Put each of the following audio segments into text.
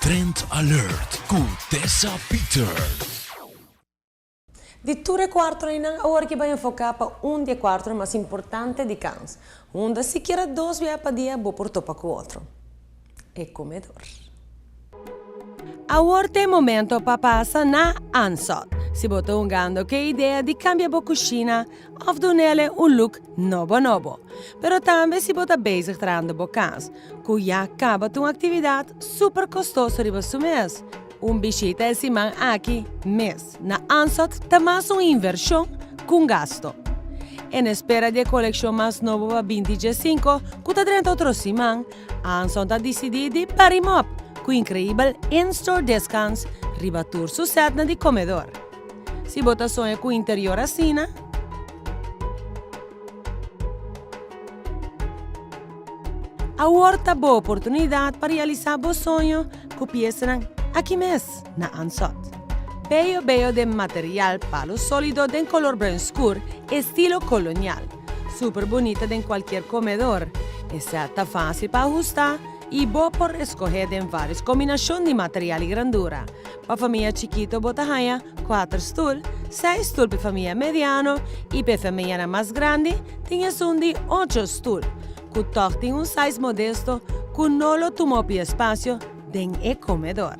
Trend Alert com Tessa Peters. Di ture quattro in ora che vai focar para dia quattro mais importante di cans. Onde se quer dois via para dia, bo porto para com outro. E comedor. Agora tem momento para passar na Ansot. Si bota ungando che idea di cambiare a cucina of donele un look novo. Pero também si bota bezig trando bocans, cu ja acaba uma atividade super costosa riba su mês. Visita esse man aqui mês. Na Ansot tamas inversão com gasto. En espera de coleção mais nova para 2025, cu ta drenta outro siman, Ansot ha decidido parim up, com incrível in-store discounts riba tur su set na di comedor. Si bota sonha com o interior assina, a horta boa oportunidade para realizar o sonho com peças aqui mesmo, na Ansot. Bello de material palo sólido de color branco escuro, estilo colonial. Super bonita de qualquer comedor. Está fácil para ajustar e boa por escolher em várias combinações de material e grandura. Para família chiquito, bota raia 4 stools, 6 stools para família mediano e para família mais grande, tem um de 8 stools. Que toque tem size modesto, que não lo tomou para espaço dentro do comedor.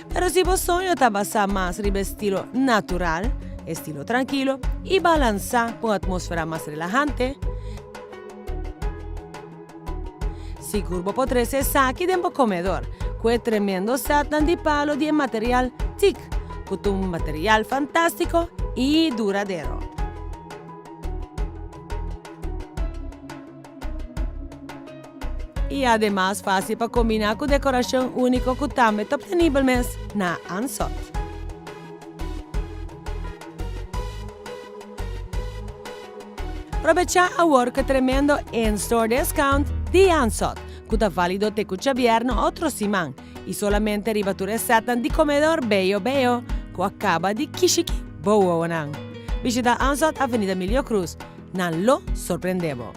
Pero se você sonha está basado mais em estilo natural, estilo tranquilo e balançar para uma atmosfera mais relajante, seguro potrei ser aqui dentro do comedor, com o tremendo satan de palo de material TIC, com um material fantástico e duradouro. E además fácil para combinar com decoração única que também está disponível na Ansot. Aprovechar agora que tremendo in-store discount de Ansot, que está válido até o viernes outro semana, e solamente arrivature satan de comedor bello, que acaba de kishiki boa. Visita Ansot Avenida Emilio Cruz, não lo sorprendebo.